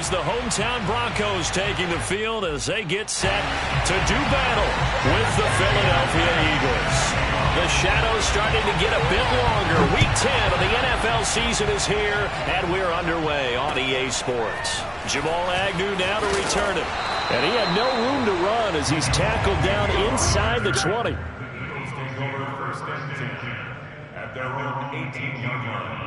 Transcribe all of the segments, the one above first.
goes the hometown Broncos taking the field as they get set to do battle with the Philadelphia Eagles. The shadows starting to get a bit longer. Week 10 of the NFL season is here, and we're underway on EA Sports. Jamal Agnew now to return it. And he had no room to run as he's tackled down inside the 20. Eagles take over first and 10 at their own 18-yard line.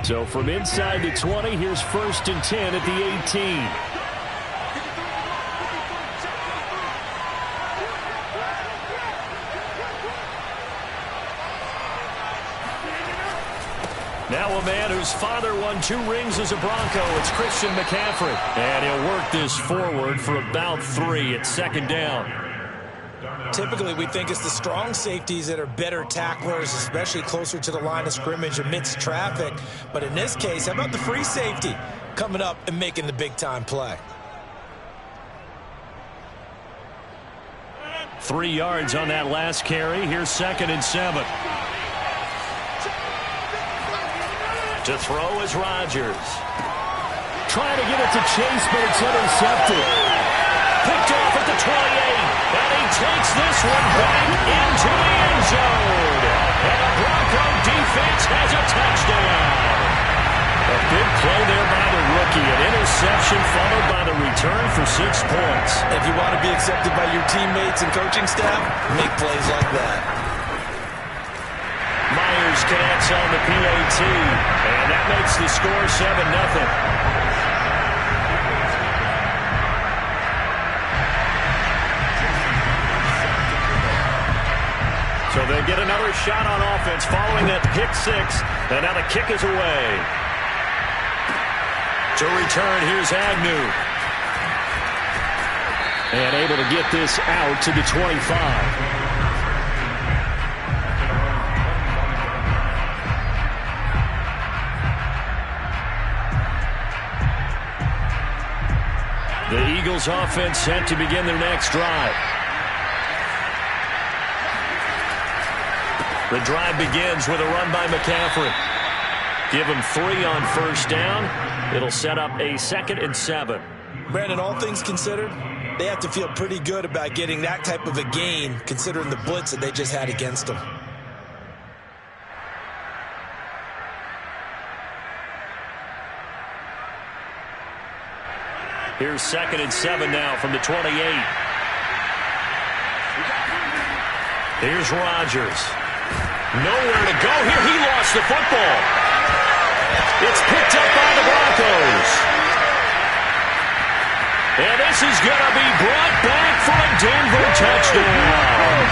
So from inside the 20, here's first and 10 at the 18. Now a man whose father won 2 rings as a Bronco. It's Christian McCaffrey. And he'll work this forward for about 3 at second down. Typically, we think it's the strong safeties that are better tacklers, especially closer to the line of scrimmage amidst traffic. But in this case, how about the free safety coming up and making the big-time play? 3 yards on that last carry. Here's second and 7. To throw is Rodgers. Trying to get it to Chase, but it's intercepted. Picked off at the 28. And he takes this one back into the end zone. And the Bronco defense has a touchdown. A big play there by the rookie. An interception followed by the return for 6 points. If you want to be accepted by your teammates and coaching staff, make plays like that. Myers connects on the PAT. And that makes the score 7-0. So they get another shot on offense following that pick 6. And now the kick is away. To return, here's Agnew. And able to get this out to the 25. The Eagles offense set to begin their next drive. The drive begins with a run by McCaffrey. Give him 3 on first down. It'll set up a 2nd and 7. Brandon, all things considered, they have to feel pretty good about getting that type of a gain, considering the blitz that they just had against them. Here's 2nd and 7 now from the 28. Here's Rodgers. Nowhere to go here. He lost the football. It's picked up by the Broncos. And this is going to be brought back for a Denver touchdown.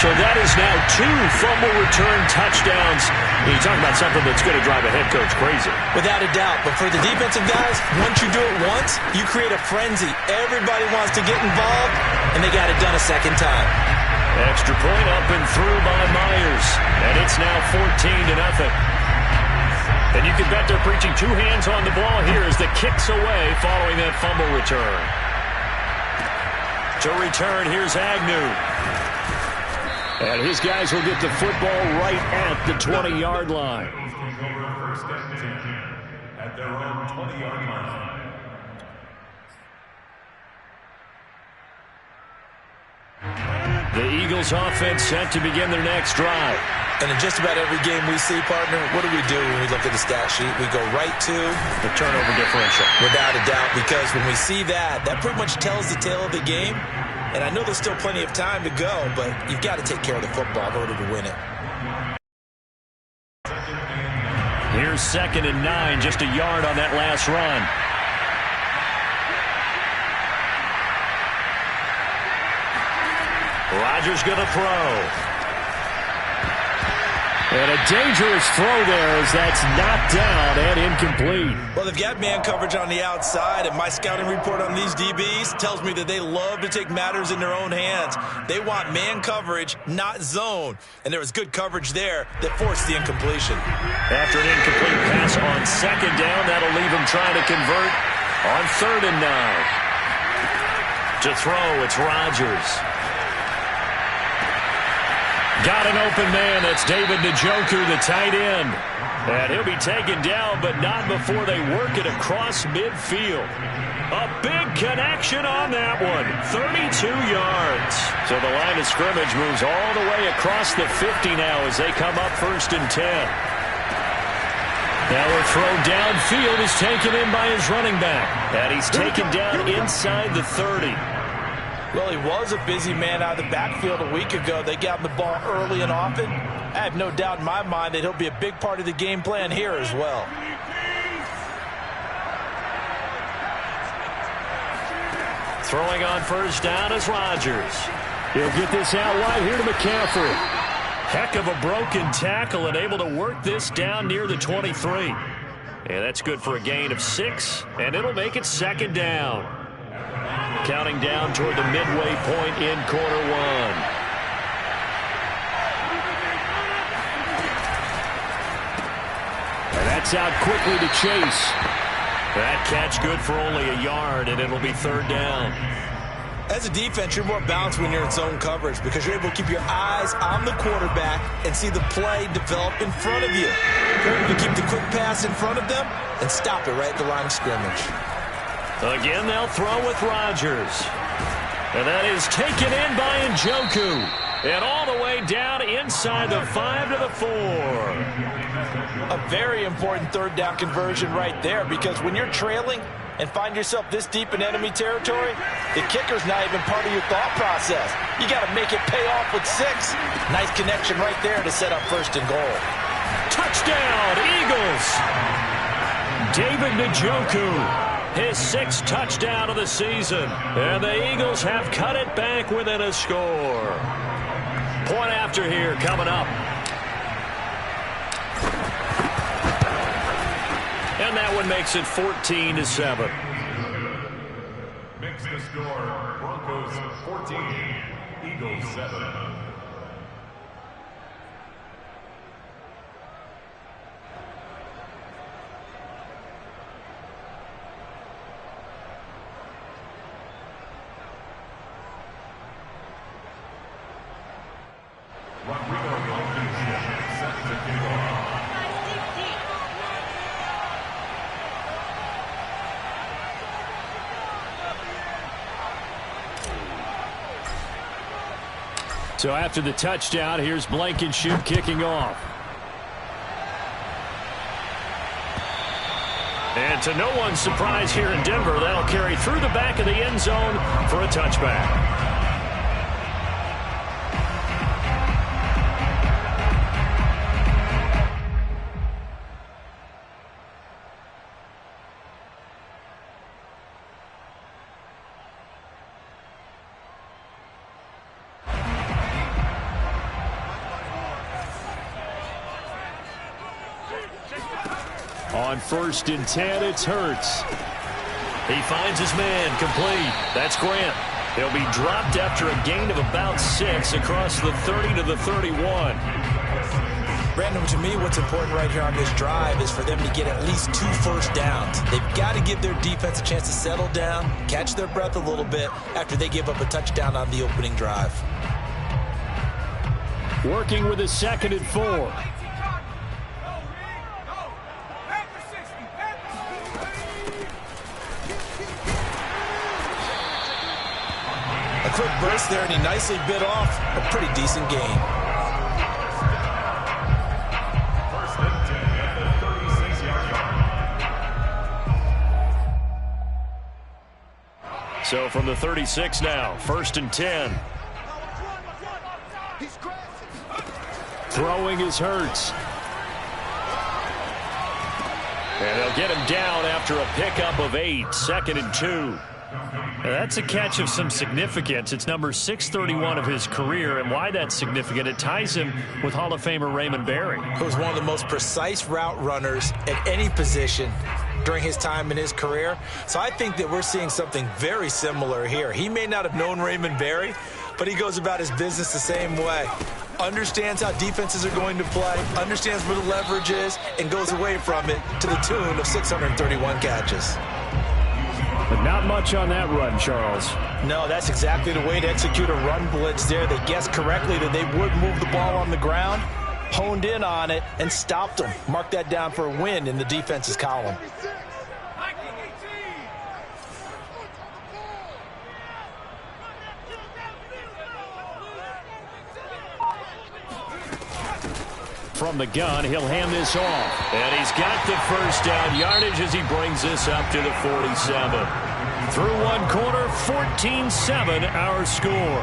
So that is now 2 fumble return touchdowns. You're talking about something that's going to drive a head coach crazy. Without a doubt. But for the defensive guys, once you do it once, you create a frenzy. Everybody wants to get involved, and they got it done a second time. Extra point up and through by Myers. And it's now 14-0. And you can bet they're preaching 2 hands on the ball here as the kick's away following that fumble return. To return, here's Agnew. And his guys will get the football right at the 20-yard line. First and 10 at their own 20-yard line. The Eagles offense set to begin their next drive. And in just about every game we see, partner, what do when we look at the stat sheet? We go right to the turnover differential. Without a doubt, because when we see that, that pretty much tells the tale of the game. And I know there's still plenty of time to go, but you've got to take care of the football in order to win it. Here's 2nd and 9, just a yard on that last run. Rodgers going to throw. And a dangerous throw there as that's knocked down and incomplete. Well, they've got man coverage on the outside, and my scouting report on these DBs tells me that they love to take matters in their own hands. They want man coverage, not zone. And there was good coverage there that forced the incompletion. After an incomplete pass on 2nd down, that'll leave him trying to convert on 3rd and 9. To throw, it's Rodgers. Got an open man. That's David Njoku, the tight end. And he'll be taken down, but not before they work it across midfield. A big connection on that one. 32 yards. So the line of scrimmage moves all the way across the 50 now as they come up 1st and 10. Now a throw downfield is taken in by his running back. And he's taken down inside the 30. Well, he was a busy man out of the backfield a week ago. They got him the ball early and often. I have no doubt in my mind that he'll be a big part of the game plan here as well. Throwing on 1st down is Rodgers. He'll get this out wide here to McCaffrey. Heck of a broken tackle and able to work this down near the 23. And that's good for a gain of 6, and it'll make it 2nd down. Counting down toward the midway point in quarter 1. And that's out quickly to Chase. That catch good for only a yard, and it'll be 3rd down. As a defense, you're more balanced when you're in zone coverage because you're able to keep your eyes on the quarterback and see the play develop in front of you. You're able to keep the quick pass in front of them and stop it right at the line of scrimmage. Again, they'll throw with Rodgers. And that is taken in by Njoku. And all the way down inside the 5 to the 4. A very important 3rd down conversion right there because when you're trailing and find yourself this deep in enemy territory, the kicker's not even part of your thought process. You got to make it pay off with 6. Nice connection right there to set up 1st and goal. Touchdown, Eagles! David Njoku. His 6th touchdown of the season. And the Eagles have cut it back within a score. Point after here coming up. And that one makes it 14-7. Makes the score Broncos 14, Eagles 7. So after the touchdown, here's Blankenship kicking off. And to no one's surprise here in Denver, that'll carry through the back of the end zone for a touchback. On 1st and 10, it's Hurts. He finds his man complete. That's Grant. He'll be dropped after a gain of about 6 across the 30 to the 31. Brandon, to me, what's important right here on this drive is for them to get at least 2 first downs. They've got to give their defense a chance to settle down, catch their breath a little bit after they give up a touchdown on the opening drive. Working with a 2nd and 4. A quick burst there, and he nicely bit off a pretty decent gain. First and 10 at the 36-yard line. So from the 36 now, 1st and 10. Throwing is Hurts. And they'll get him down after a pickup of 8, 2nd and 2. That's a catch of some significance. It's number 631 of his career, and why that's significant, it ties him with Hall of Famer Raymond Berry. He was one of the most precise route runners at any position during his time in his career. So I think that we're seeing something very similar here. He may not have known Raymond Berry, but he goes about his business the same way. Understands how defenses are going to play, understands where the leverage is, and goes away from it to the tune of 631 catches. But not much on that run, Charles. No, that's exactly the way to execute a run blitz there. They guessed correctly that they would move the ball on the ground, honed in on it, and stopped them. Mark that down for a win in the defense's column. From the gun, he'll hand this off. And he's got the first down yardage as he brings this up to the 47. Through one quarter, 14-7 our score.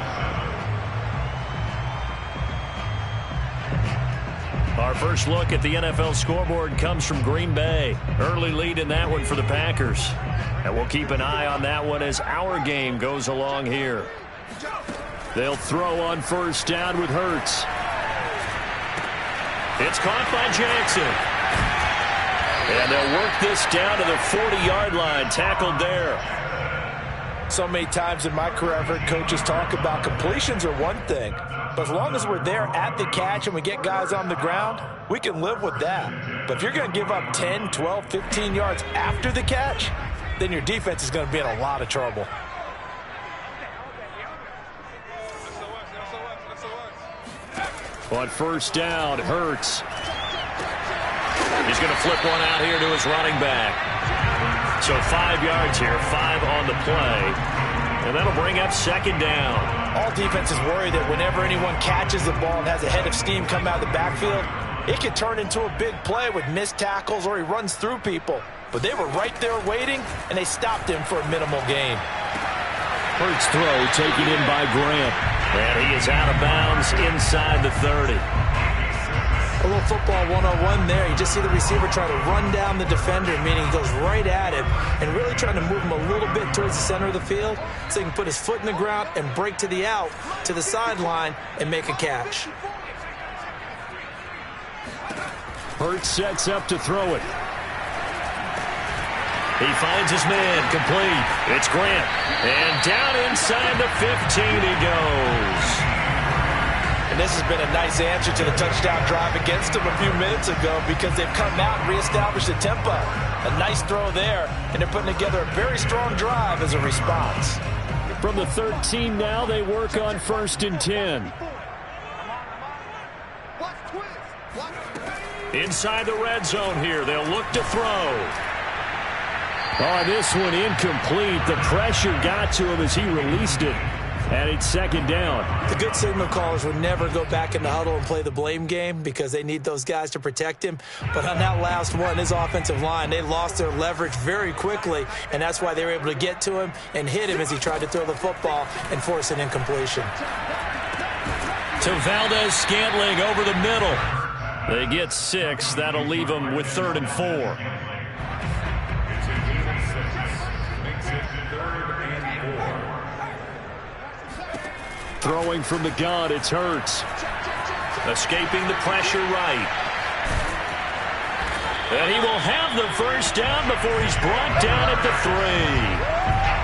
Our first look at the NFL scoreboard comes from Green Bay. Early lead in that one for the Packers. And we'll keep an eye on that one as our game goes along here. They'll throw on first down with Hurts. It's caught by Jackson. And they'll work this down to the 40-yard line, tackled there. So many times in my career, I've heard coaches talk about completions are one thing. But as long as we're there at the catch and we get guys on the ground, we can live with that. But if you're going to give up 10, 12, 15 yards after the catch, then your defense is going to be in a lot of trouble. On first down, Hurts. He's going to flip one out here to his running back. So 5 yards here, 5 on the play. And that'll bring up second down. All defenses worry that whenever anyone catches the ball and has a head of steam come out of the backfield, it can turn into a big play with missed tackles or he runs through people. But they were right there waiting, and they stopped him for a minimal gain. Hurts throw taken in by Grant. And he is out of bounds inside the 30. A little football 101 there. You just see the receiver try to run down the defender, meaning he goes right at him and really trying to move him a little bit towards the center of the field so he can put his foot in the ground and break to the out, to the sideline, and make a catch. Hurts sets up to throw it. He finds his man, complete. It's Grant. And down inside the 15 he goes. And this has been a nice answer to the touchdown drive against them a few minutes ago because they've come out and reestablished the tempo. A nice throw there, and they're putting together a very strong drive as a response. From the 13 now, they work on first and 10. Inside the red zone here, they'll look to throw. Oh, this one incomplete. The pressure got to him as he released it. And it's second down. The good signal callers would never go back in the huddle and play the blame game because they need those guys to protect him. But on that last one, his offensive line, they lost their leverage very quickly, and that's why they were able to get to him and hit him as he tried to throw the football and force an incompletion. To Valdez-Scantling over the middle. They get 6. That'll leave them with 3rd and 4. Throwing from the gun, it's Hurts. Escaping the pressure right. And he will have the first down before he's brought down at the 3.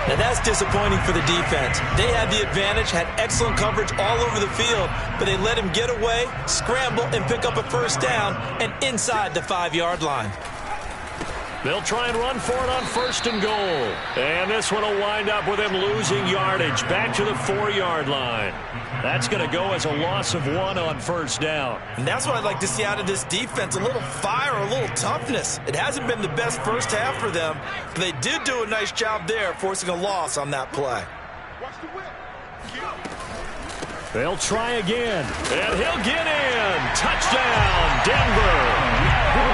Now that's disappointing for the defense. They had the advantage, had excellent coverage all over the field, but they let him get away, scramble, and pick up a first down, and inside the 5-yard line. They'll try and run for it on first and goal. And this one will wind up with him losing yardage back to the 4-yard line. That's going to go as a loss of 1 on first down. And that's what I'd like to see out of this defense, a little fire, a little toughness. It hasn't been the best first half for them, but they did do a nice job there, forcing a loss on that play. They'll try again, and he'll get in. Touchdown, Denver.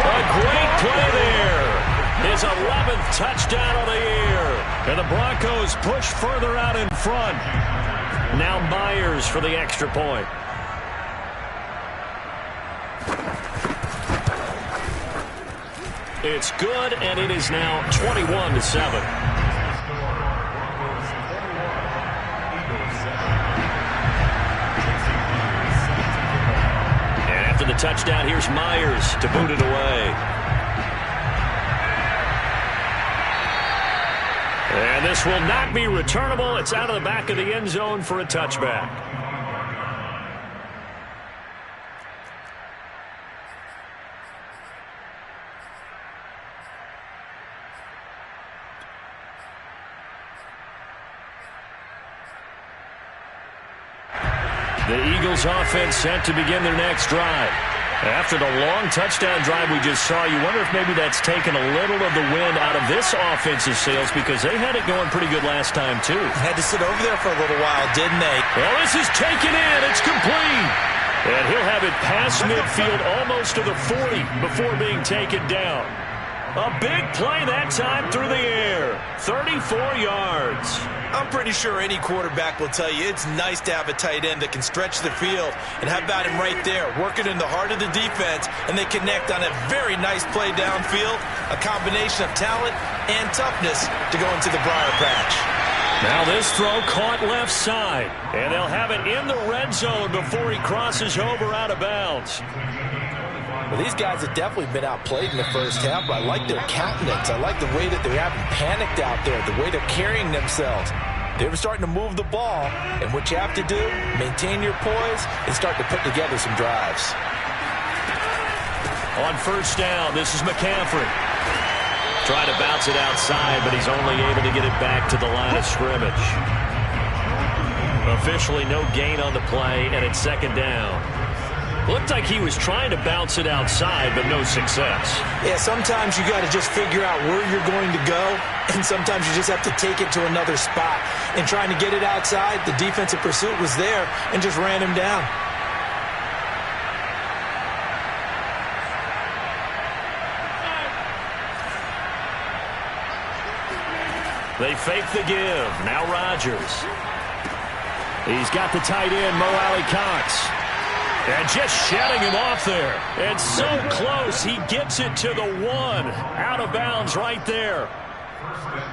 A great play there. His 11th touchdown of the year. And the Broncos push further out in front. Now Myers for the extra point. It's good, and it is now 21-7. And after the touchdown, here's Myers to boot it away. And this will not be returnable. It's out of the back of the end zone for a touchback. The Eagles offense set to begin their next drive. After the long touchdown drive we just saw, you wonder if maybe that's taken a little of the wind out of this offense's sails because they had it going pretty good last time, too. Had to sit over there for a little while, didn't they? Well, this is taken in. It's complete. And he'll have it past midfield almost to the 40 before being taken down. A big play that time through the air. 34 yards. I'm pretty sure any quarterback will tell you it's nice to have a tight end that can stretch the field. And how about him right there, working in the heart of the defense, and they connect on a very nice play downfield, a combination of talent and toughness to go into the briar patch. Now this throw caught left side, and they'll have it in the red zone before he crosses over out of bounds. Well, these guys have definitely been outplayed in the first half, but I like their countenance. I like the way that they're having panicked out there, the way they're carrying themselves. They were starting to move the ball, and what you have to do, maintain your poise and start to put together some drives. On first down, this is McCaffrey. Trying to bounce it outside, but he's only able to get it back to the line of scrimmage. Officially no gain on the play, and it's second down. Looked like he was trying to bounce it outside, but no success. Yeah, sometimes you got to just figure out where you're going to go, and sometimes you just have to take it to another spot. And trying to get it outside, the defensive pursuit was there and just ran him down. They fake the give. Now Rodgers. He's got the tight end, Mo Alley-Cox. And just shutting him off there. And so close, he gets it to the 1. Out of bounds right there.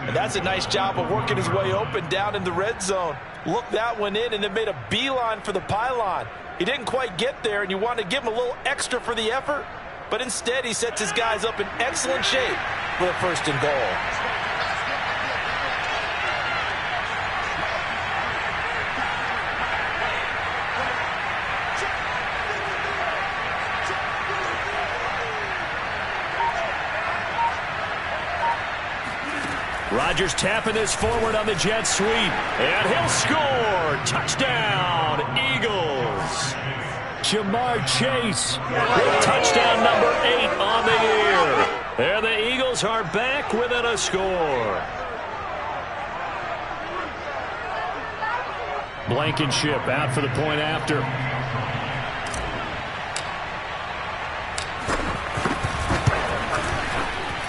And that's a nice job of working his way open down in the red zone. Looked that one in and then made a beeline for the pylon. He didn't quite get there, and you want to give him a little extra for the effort. But instead, he sets his guys up in excellent shape for the first and goal. Rodgers tapping this forward on the jet sweep. And he'll score. Touchdown, Eagles. Jamar Chase. Touchdown number 8 on the year. And the Eagles are back within a score. Blankenship out for the point after.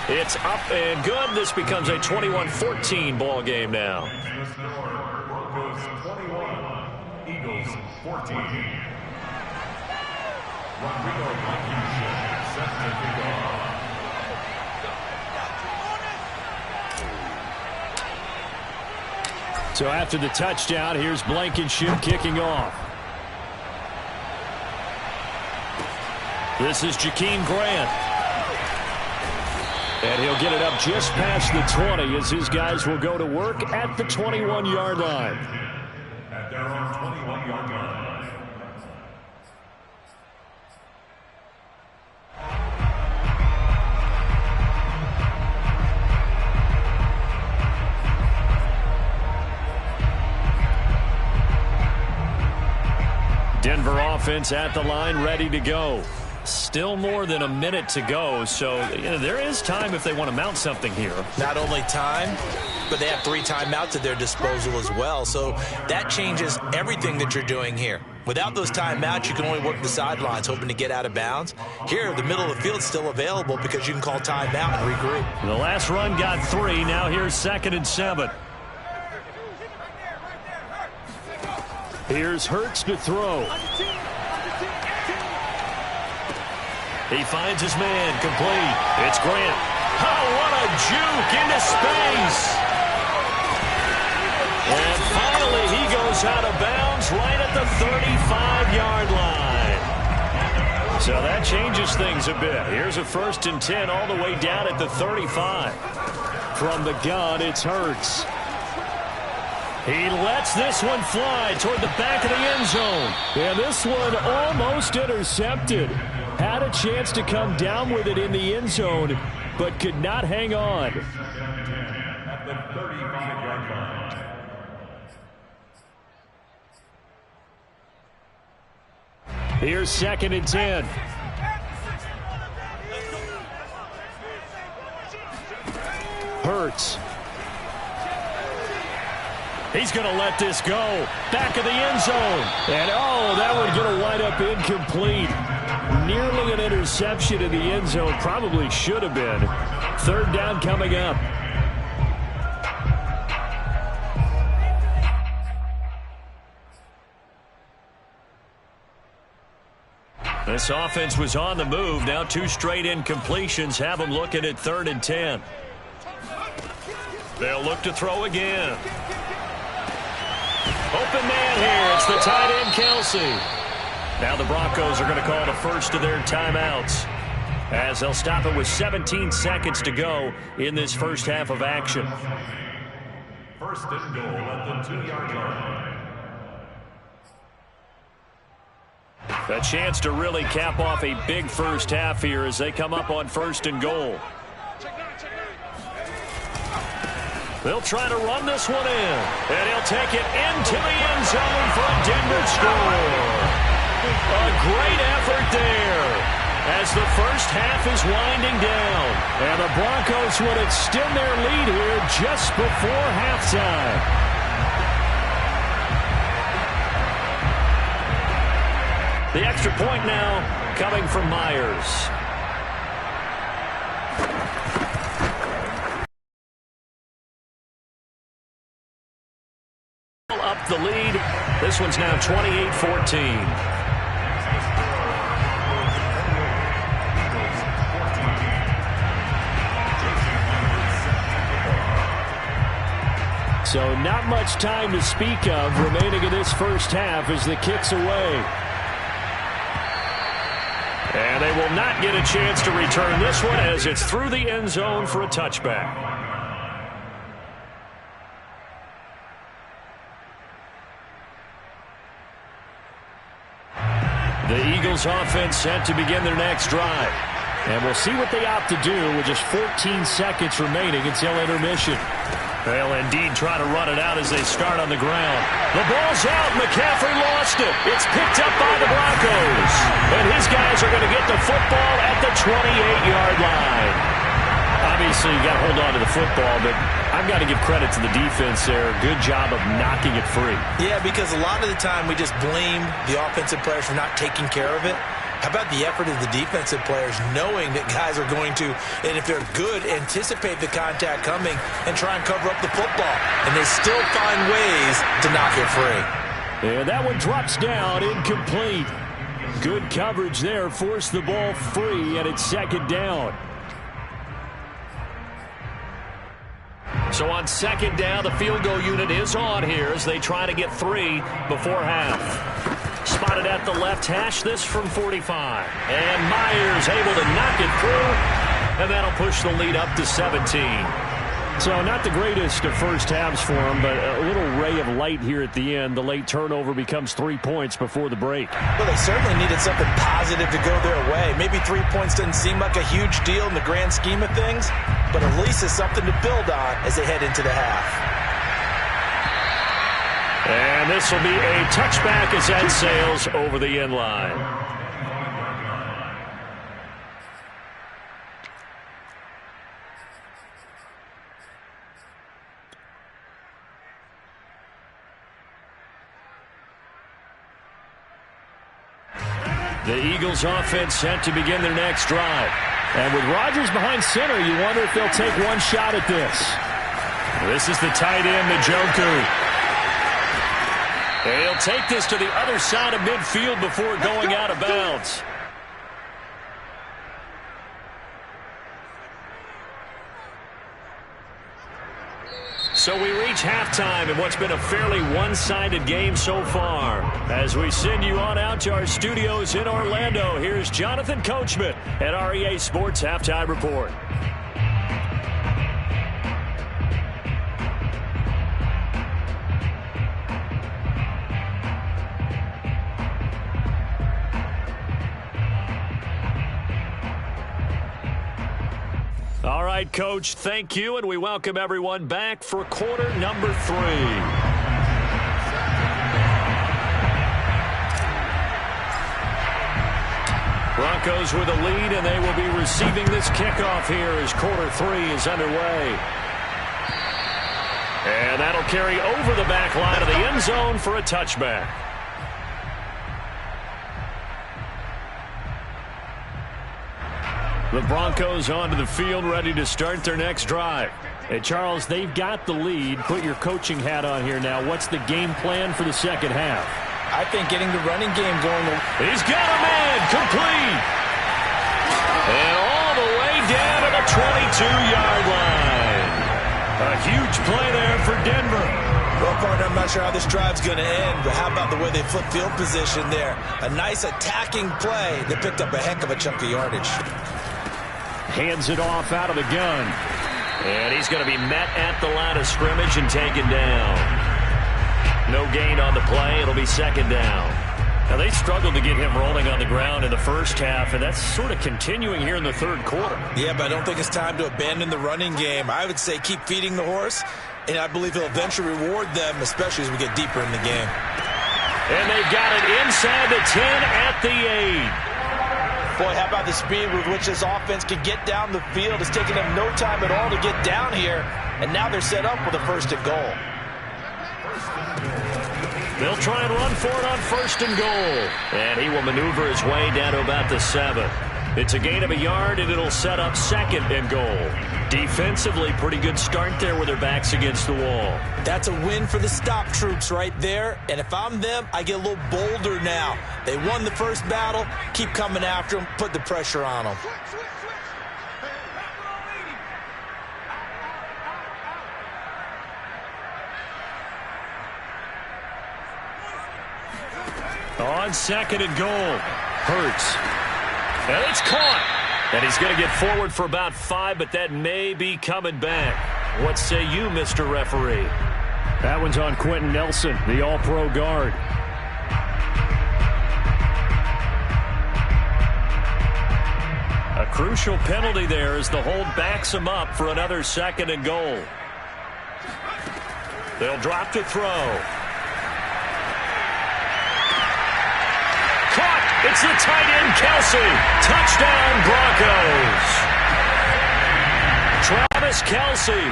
It's up and good. This becomes a 21-14 ball game now. Broncos 21, Eagles 14. Rodrigo Blankenship set to kick off. So after the touchdown, here's Blankenship kicking off. This is Jakeem Grant. And he'll get it up just past the 20 as his guys will go to work at the 21-yard line. At their own 21-yard line. Denver offense at the line, ready to go. Still more than a minute to go, so there is time if they want to mount something here. Not only time, but they have 3 timeouts at their disposal as well, so that changes everything that you're doing here. Without those timeouts, you can only work the sidelines, hoping to get out of bounds. Here, the middle of the field is still available because you can call timeout and regroup. The last run got 3. Now here's 2nd and 7. Here's Hurts to throw. He finds his man, complete. It's Grant. Oh, what a juke into space. And finally, he goes out of bounds right at the 35-yard line. So that changes things a bit. Here's a 1st and 10 all the way down at the 35. From the gun, it's Hurts. He lets this one fly toward the back of the end zone. And this one almost intercepted. Had a chance to come down with it in the end zone, but could not hang on. At the 35-yard line. 2 Here's 2nd and 10. Hurts. He's going to let this go. Back of the end zone. And, oh, that one's going to wind up incomplete. Nearly an interception in the end zone. Probably should have been. 3rd down coming up. This offense was on the move. Now 2 straight incompletions have them looking at 3rd and 10. They'll look to throw again. Open man here. It's the tight end, Kelsey. Now the Broncos are going to call the first of their timeouts, as they'll stop it with 17 seconds to go in this first half of action. 1st and goal at the 2-yard line. A chance to really cap off a big first half here as they come up on 1st and goal. They'll try to run this one in, and he'll take it into the end zone for a Denver score. A great effort there as the first half is winding down, and the Broncos would extend their lead here just before halftime. The extra point now coming from Myers. Up the lead. This one's now 28-14. So not much time to speak of remaining in this first half as the kick's away. And they will not get a chance to return this one as it's through the end zone for a touchback. The Eagles offense set to begin their next drive. And we'll see what they opt to do with just 14 seconds remaining until intermission. They'll indeed try to run it out as they start on the ground. The ball's out. McCaffrey lost it. It's picked up by the Broncos. And his guys are going to get the football at the 28-yard line. Obviously, you got to hold on to the football, but I've got to give credit to the defense there. Good job of knocking it free. Yeah, because a lot of the time we just blame the offensive players for not taking care of it. How about the effort of the defensive players knowing that guys are going to, and if they're good, anticipate the contact coming and try and cover up the football. And they still find ways to knock it free. And that one drops down, incomplete. Good coverage there, forced the ball free, and it's 2nd down. So on 2nd down, the field goal unit is on here as they try to get 3 before half. Spotted at the left hash, this from 45. And Myers able to knock it through, and that'll push the lead up to 17. So not the greatest of first halves for them, but a little ray of light here at the end. The late turnover becomes 3 points before the break. Well, they certainly needed something positive to go their way. Maybe 3 points doesn't seem like a huge deal in the grand scheme of things, but at least it's something to build on as they head into the half. And this will be a touchback as that sails over the end line. The Eagles offense set to begin their next drive. And with Rodgers behind center, you wonder if they'll take one shot at this. This is the tight end, Njoku. He'll take this to the other side of midfield before going out of bounds. So we reach halftime in what's been a fairly one-sided game so far. As we send you on out to our studios in Orlando, here's Jonathan Coachman at REA Sports Halftime Report. All right, Coach, thank you, and we welcome everyone back for quarter number 3. Broncos with a lead, and they will be receiving this kickoff here as quarter 3 is underway. And that'll carry over the back line of the end zone for a touchback. The Broncos onto the field, ready to start their next drive. Hey, Charles, they've got the lead. Put your coaching hat on here now. What's the game plan for the second half? I think getting the running game going. He's got a man, complete. And all the way down to the 22-yard line. A huge play there for Denver. Well, partner, I'm not sure how this drive's going to end, but how about the way they flip field position there? A nice attacking play. They picked up a heck of a chunk of yardage. Hands it off out of the gun. And he's going to be met at the line of scrimmage and taken down. No gain on the play. It'll be second down. Now, they struggled to get him rolling on the ground in the first half, and that's sort of continuing here in the third quarter. Yeah, but I don't think it's time to abandon the running game. I would say keep feeding the horse, and I believe he'll eventually reward them, especially as we get deeper in the game. And they've got it inside the 10 at the 8. Boy, how about the speed with which this offense can get down the field? It's taken them no time at all to get down here, and now they're set up with a first and goal. They'll try and run for it on first and goal. And he will maneuver his way down to about the 7. It's a gain of a yard, and it'll set up second and goal. Defensively, pretty good start there with their backs against the wall. That's a win for the stop troops right there. And if I'm them, I get a little bolder now. They won the first battle. Keep coming after them. Put the pressure on them. On second and goal. Hurts. And it's caught. And he's going to get forward for about 5, but that may be coming back. What say you, Mr. Referee? That one's on Quentin Nelson, the all-pro guard. A crucial penalty there as the hold backs him up for another second and goal. They'll drop to throw. It's the tight end, Kelsey. Touchdown, Broncos. Travis Kelsey,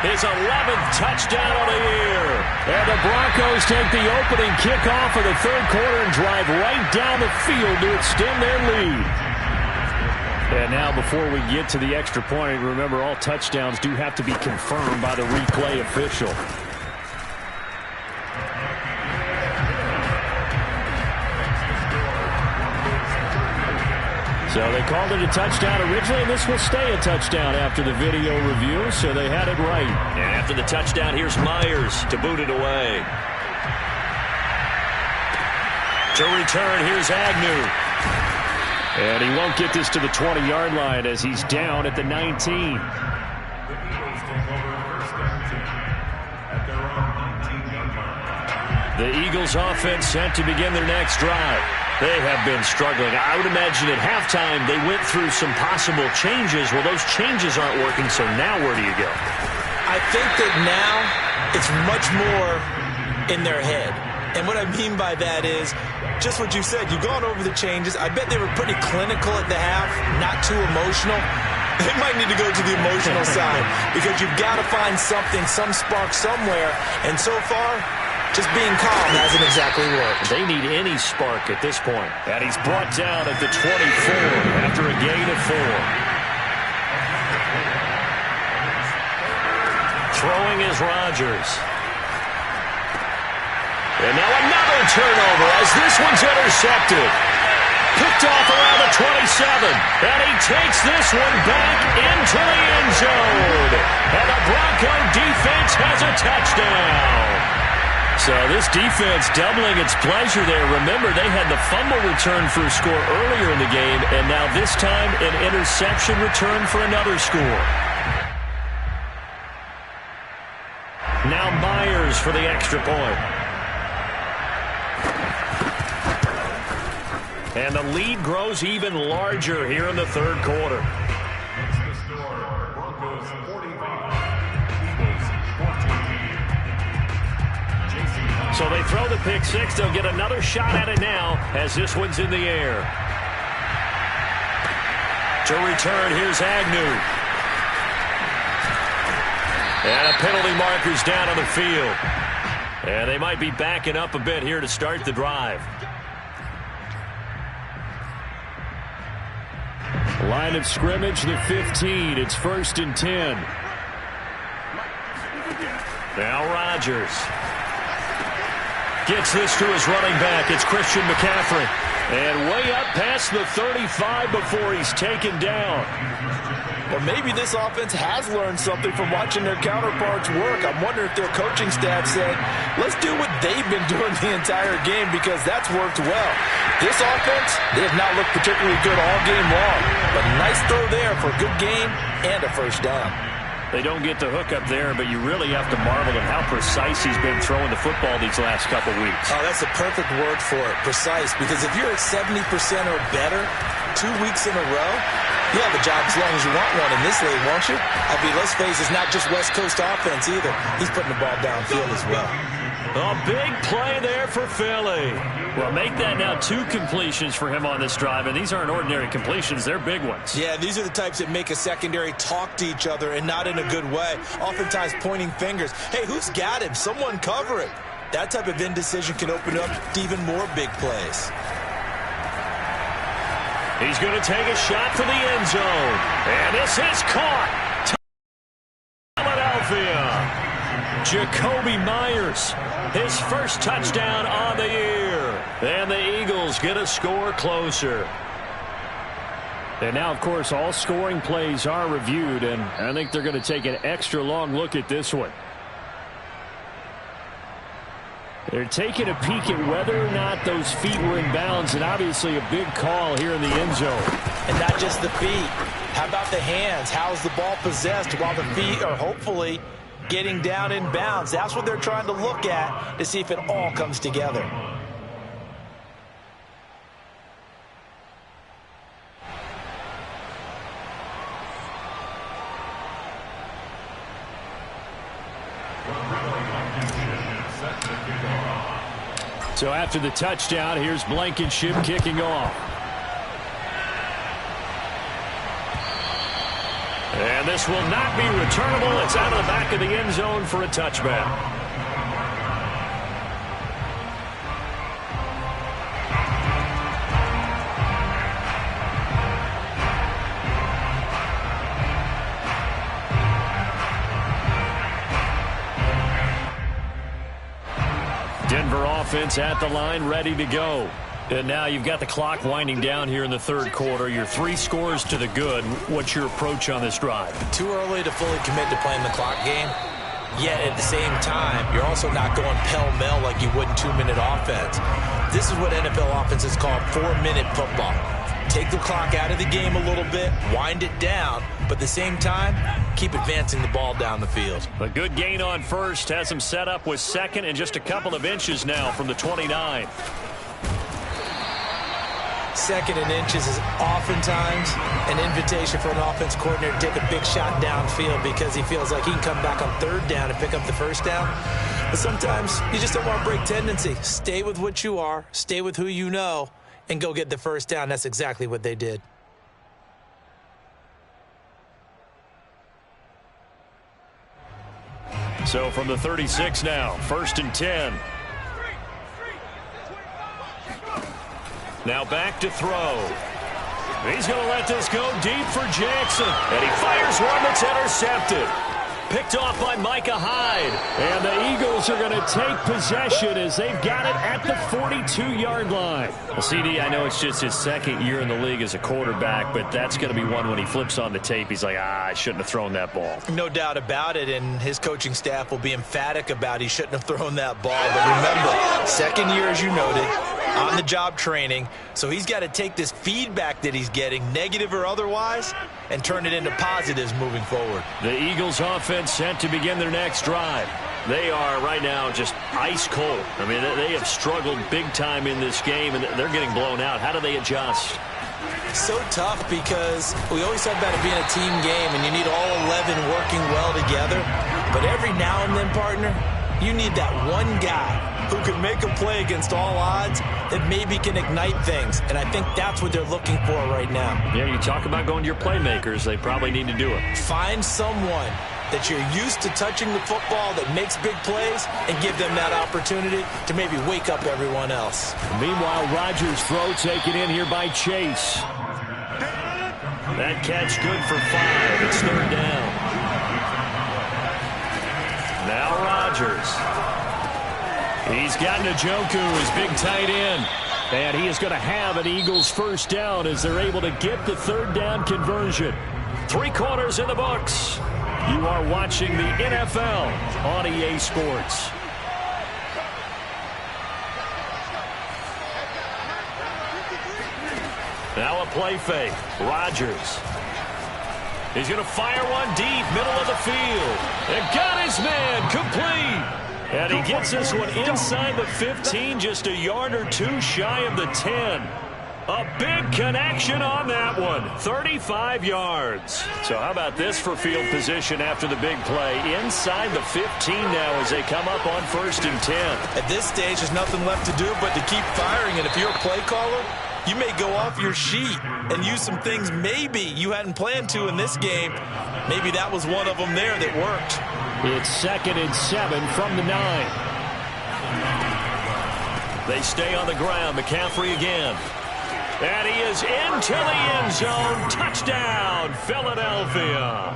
his 11th touchdown of the year. And the Broncos take the opening kickoff of the third quarter and drive right down the field to extend their lead. And now before we get to the extra point, remember all touchdowns do have to be confirmed by the replay official. So they called it a touchdown originally, and this will stay a touchdown after the video review, so they had it right. And after the touchdown, here's Myers to boot it away. To return, here's Agnew. And he won't get this to the 20-yard line as he's down at the 19. The Eagles offense set to begin their next drive. They have been struggling. I would imagine at halftime they went through some possible changes. Well, those changes aren't working, so now where do you go? I think that now it's much more in their head. And what I mean by that is just what you said. You've gone over the changes. I bet they were pretty clinical at the half, not too emotional. They might need to go to the emotional side because you've got to find something, some spark somewhere. And so far, just being calm hasn't exactly worked. They need any spark at this point. And he's brought down at the 24 after a gain of 4. Throwing is Rodgers. And now another turnover as this one's intercepted. Picked off around the 27. And he takes this one back into the end zone. And the Bronco defense has a touchdown. So this defense doubling its pleasure there. Remember, they had the fumble return for a score earlier in the game, and now this time an interception return for another score. Now Myers for the extra point. And the lead grows even larger here in the third quarter. So they throw the pick six. They'll get another shot at it now as this one's in the air. To return, here's Agnew. And a penalty marker's down on the field. And they might be backing up a bit here to start the drive. Line of scrimmage, the 15. It's 1st and 10. Now Rodgers gets this to his running back. It's Christian McCaffrey. And way up past the 35 before he's taken down. Well, maybe this offense has learned something from watching their counterparts work. I'm wondering if their coaching staff said, let's do what they've been doing the entire game, because that's worked well. This offense, they have not looked particularly good all game long. But nice throw there for a good gain and a first down. They don't get the hook up there, but you really have to marvel at how precise he's been throwing the football these last couple weeks. Oh, that's the perfect word for it, precise. Because if you're at 70% or better 2 weeks in a row, you'll have a job as long as you want one in this league, won't you? I mean, let's face it, it's not just West Coast offense either. He's putting the ball downfield as well. A big play there for Philly. Well, make that now 2 completions for him on this drive, and these aren't ordinary completions. They're big ones. Yeah, these are the types that make a secondary talk to each other, and not in a good way. Oftentimes pointing fingers. Hey, who's got him? Someone cover it. That type of indecision can open up to even more big plays. He's going to take a shot for the end zone. And this is caught. Philadelphia. Jacoby Myers, his first touchdown on the year. And the Eagles get a score closer. And now, of course, all scoring plays are reviewed, and I think they're going to take an extra long look at this one. They're taking a peek at whether or not those feet were in bounds, and obviously a big call here in the end zone. And not just the feet. How about the hands? How's the ball possessed while the feet are hopefully getting down in bounds? That's what they're trying to look at to see if it all comes together. So after the touchdown, here's Blankenship kicking off. And this will not be returnable. It's out of the back of the end zone for a touchback. Denver offense at the line, ready to go. And now you've got the clock winding down here in the third quarter. You're 3 scores to the good. What's your approach on this drive? Too early to fully commit to playing the clock game. Yet at the same time, you're also not going pell-mell like you would in 2-minute offense. This is what NFL offenses call 4-minute football. Take the clock out of the game a little bit, wind it down, but at the same time, keep advancing the ball down the field. A good gain on first has him set up with second and just a couple of inches now from the 29. Second and inches is oftentimes an invitation for an offense coordinator to take a big shot downfield because he feels like he can come back on third down and pick up the first down. But sometimes you just don't want to break tendency. Stay with what you are, stay with who you know, and go get the first down. That's exactly what they did. So from the 36 now, 1st and 10. Now back to throw. He's going to let this go deep for Jackson. And he fires one that's intercepted. Picked off by Micah Hyde. And the Eagles are going to take possession as they've got it at the 42-yard line. Well, CD, I know it's just his second year in the league as a quarterback, but that's going to be one when he flips on the tape. He's like, I shouldn't have thrown that ball. No doubt about it, and his coaching staff will be emphatic about he shouldn't have thrown that ball. But remember, second year, as you noted, on-the-job training, so he's got to take this feedback that he's getting, negative or otherwise, and turn it into positives moving forward. The Eagles offense set to begin their next drive. They are right now just ice cold. I mean, they have struggled big time in this game, and they're getting blown out. How do they adjust? So tough because we always talk about it being a team game, and you need all 11 working well together. But every now and then, partner, you need that one guy who can make a play against all odds that maybe can ignite things. And I think that's what they're looking for right now. Yeah, you talk about going to your playmakers. They probably need to do it. Find someone that you're used to touching the football that makes big plays and give them that opportunity to maybe wake up everyone else. Meanwhile, Rodgers' throw taken in here by Chase. That catch good for 5. It's third down. Now Rodgers. He's got Njoku, his big tight end. And he is going to have an Eagles first down as they're able to get the third down conversion. 3 quarters in the books. You are watching the NFL on EA Sports. Now a play fake. Rodgers. He's going to fire one deep, middle of the field. And got his man complete. And he gets this one inside the 15, just a yard or 2 shy of the 10. A big connection on that one. 35 yards. So how about this for field position after the big play? Inside the 15 now as they come up on 1st and 10. At this stage, there's nothing left to do but to keep firing. And if you're a play caller, you may go off your sheet and use some things maybe you hadn't planned to in this game. Maybe that was one of them there that worked. It's 2nd and 7 from the 9. They stay on the ground. McCaffrey again. And he is into the end zone. Touchdown, Philadelphia.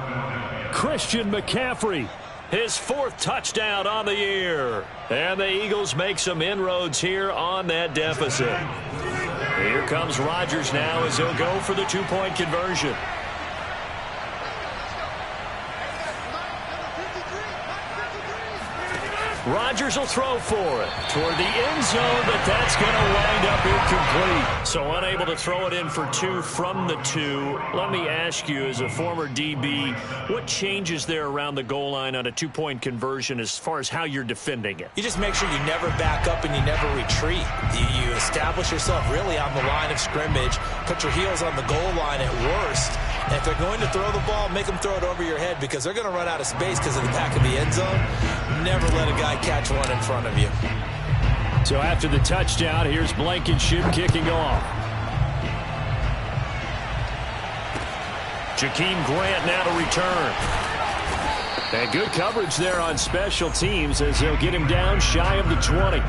Christian McCaffrey, his 4th touchdown on the year. And the Eagles make some inroads here on that deficit. Here comes Rodgers now as he'll go for the 2-point conversion. Rodgers will throw for it toward the end zone, but that's going to wind up incomplete. So unable to throw it in for 2 from the 2. Let me ask you, as a former DB, what changes there around the goal line on a 2-point conversion as far as how you're defending it? You just make sure you never back up and you never retreat. You establish yourself really on the line of scrimmage, put your heels on the goal line at worst. And if they're going to throw the ball, make them throw it over your head because they're going to run out of space because of the back of the end zone. Never let a guy catch one in front of you. So after the touchdown, here's Blankenship kicking off. Jakeem Grant now to return. And good coverage there on special teams as they'll get him down shy of the 20.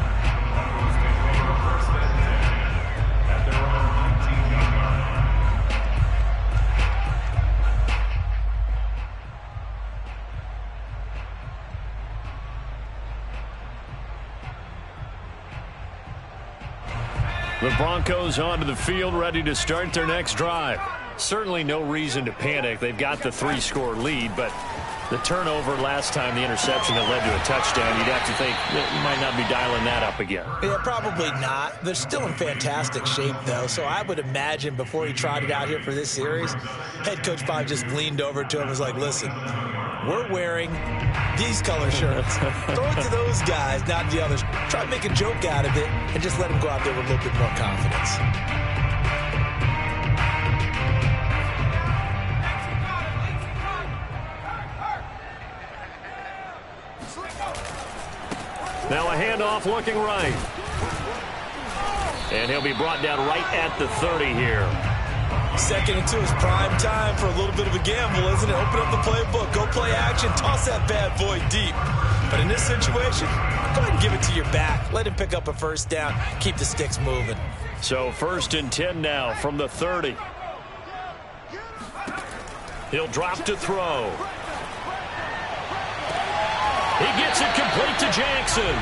The Broncos onto the field, ready to start their next drive. Certainly no reason to panic. They've got the 3-score lead, but the turnover last time, the interception that led to a touchdown, you'd have to think that you might not be dialing that up again. Yeah, probably not. They're still in fantastic shape, though, so I would imagine before he trotted out here for this series, head coach probably just leaned over to him and was like, listen, we're wearing these color shirts. Throw it to those guys, not the others. Try to make a joke out of it and just let them go out there with a little bit more confidence. Now a handoff looking right. And he'll be brought down right at the 30 here. 2nd and 2 is prime time for a little bit of a gamble, isn't it? Open up the playbook, go play action, toss that bad boy deep. But in this situation, go ahead and give it to your back. Let him pick up a first down, keep the sticks moving. So 1st and 10 now from the 30. He'll drop to throw. He gets it complete to Jackson.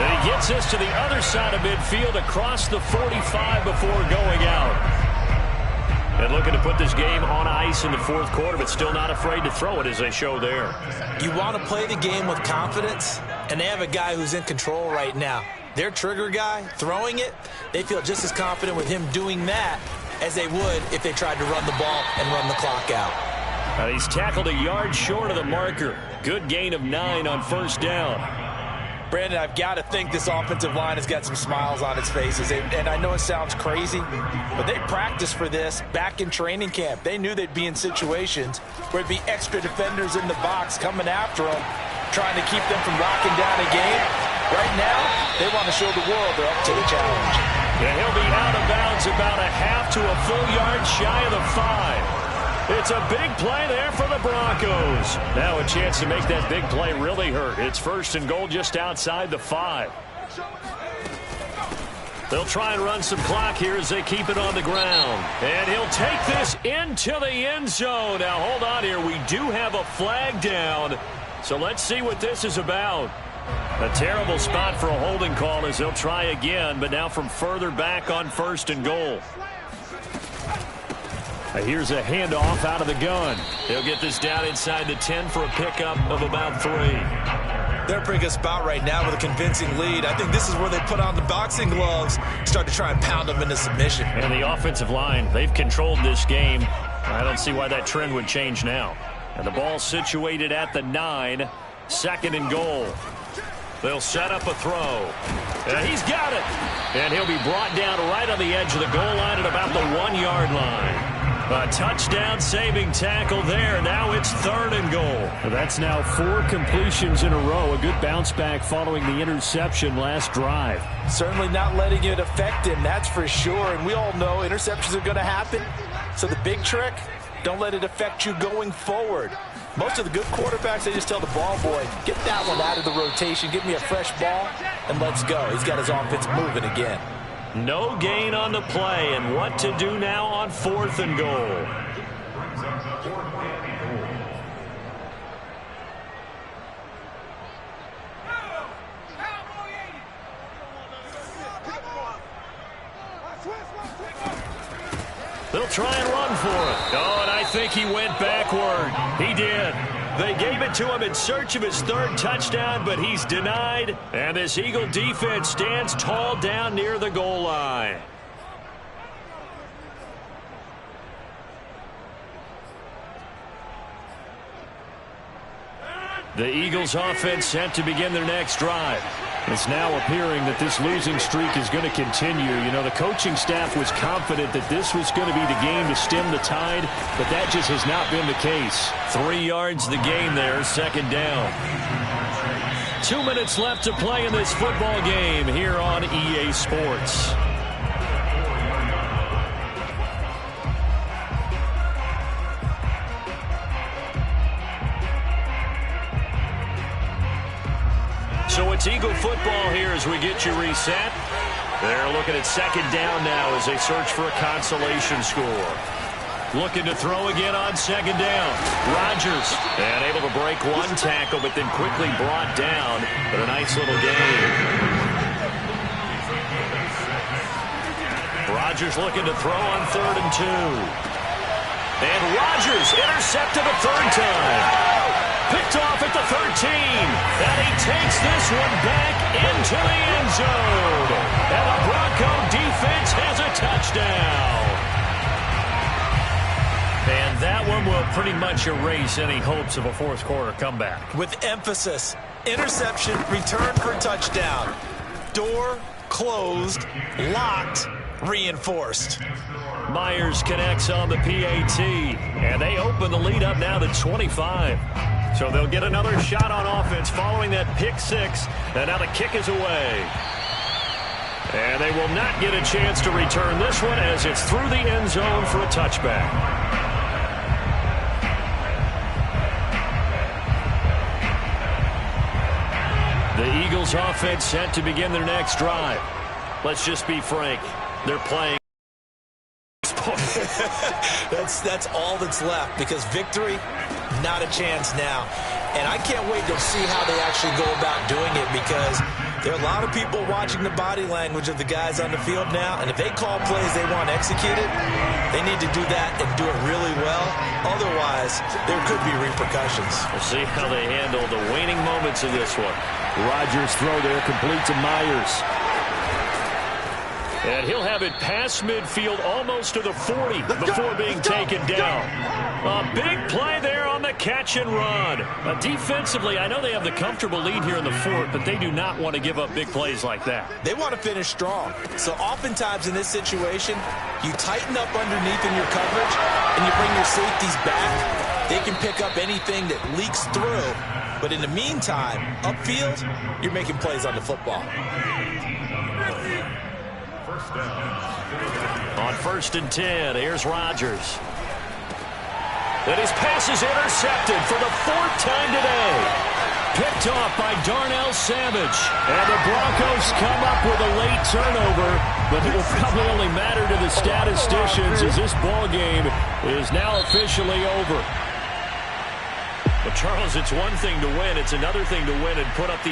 And he gets this to the other side of midfield across the 45 before going out. And looking to put this game on ice in the 4th quarter, but still not afraid to throw it as they show there. You want to play the game with confidence, and they have a guy who's in control right now. Their trigger guy, throwing it, they feel just as confident with him doing that as they would if they tried to run the ball and run the clock out. And he's tackled a yard short of the marker. Good gain of 9 on 1st down. Brandon, I've got to think this offensive line has got some smiles on its faces. And I know it sounds crazy, but they practiced for this back in training camp. They knew they'd be in situations where there'd be extra defenders in the box coming after them, trying to keep them from locking down a game. Right now, they want to show the world they're up to the challenge. And he'll be out of bounds about a half to a full yard shy of the 5. It's a big play there for the Broncos. Now a chance to make that big play really hurt. It's 1st and goal just outside the 5. They'll try and run some clock here as they keep it on the ground. And he'll take this into the end zone. Now, hold on here. We do have a flag down. So let's see what this is about. A terrible spot for a holding call as they'll try again, but now from further back on 1st and goal. Here's a handoff out of the gun. He'll get this down inside the 10 for a pickup of about 3. They're a pretty good spot right now with a convincing lead. I think this is where they put on the boxing gloves, start to try and pound them into submission. And the offensive line, they've controlled this game. I don't see why that trend would change now. And the ball situated at the 9, 2nd and goal. They'll set up a throw. And he's got it. And he'll be brought down right on the edge of the goal line at about the 1-yard line. A touchdown-saving tackle there. Now it's 3rd and goal. That's now 4 completions in a row. A good bounce back following the interception last drive. Certainly not letting it affect him, that's for sure. And we all know interceptions are going to happen. So the big trick, don't let it affect you going forward. Most of the good quarterbacks, they just tell the ball boy, get that one out of the rotation, give me a fresh ball, and let's go. He's got his offense moving again. No gain on the play, and what to do now on 4th and goal. They'll try and run for it. Oh, and I think he went backward. He did. They gave it to him in search of his 3rd touchdown, but he's denied. And this Eagle defense stands tall down near the goal line. The Eagles offense set to begin their next drive. It's now appearing that this losing streak is going to continue. You know, the coaching staff was confident that this was going to be the game to stem the tide, but that just has not been the case. 3 yards the game there, 2nd down. 2 minutes left to play in this football game here on EA Sports. So it's Eagle football here as we get you reset. They're looking at 2nd down now as they search for a consolation score. Looking to throw again on 2nd down. Rodgers, and able to break 1 tackle, but then quickly brought down. But a nice little gain. Rodgers looking to throw on 3rd and 2. And Rodgers intercepted a 3rd time. Picked off at the 13. And he takes this one back into the end zone. And the Bronco defense has a touchdown. And that one will pretty much erase any hopes of a 4th quarter comeback. With emphasis, interception, return for touchdown. Door closed, locked, reinforced. Myers connects on the PAT. And they open the lead up now to 25. So they'll get another shot on offense following that pick 6. And now the kick is away. And they will not get a chance to return this one as it's through the end zone for a touchback. The Eagles offense set to begin their next drive. Let's just be frank. They're playing. That's all that's left, because victory, not a chance now. And I can't wait to see how they actually go about doing it, because there are a lot of people watching the body language of the guys on the field now, and if they call plays they want executed, they need to do that and do it really well. Otherwise, there could be repercussions. We'll see how they handle the waning moments of this one. Rodgers' throw there complete to Myers. And he'll have it past midfield almost to the 40 before being taken down. A big play there on the catch and run. Defensively, I know they have the comfortable lead here in the 4th, but they do not want to give up big plays like that. They want to finish strong. So oftentimes in this situation, you tighten up underneath in your coverage and you bring your safeties back. They can pick up anything that leaks through. But in the meantime, upfield, you're making plays on the football. On 1st and 10, here's Rodgers. And his pass is intercepted for the 4th time today. Picked off by Darnell Savage. And the Broncos come up with a late turnover, but it will probably only matter to the statisticians as this ball game is now officially over. But, Charles, it's one thing to win. It's another thing to win and put up the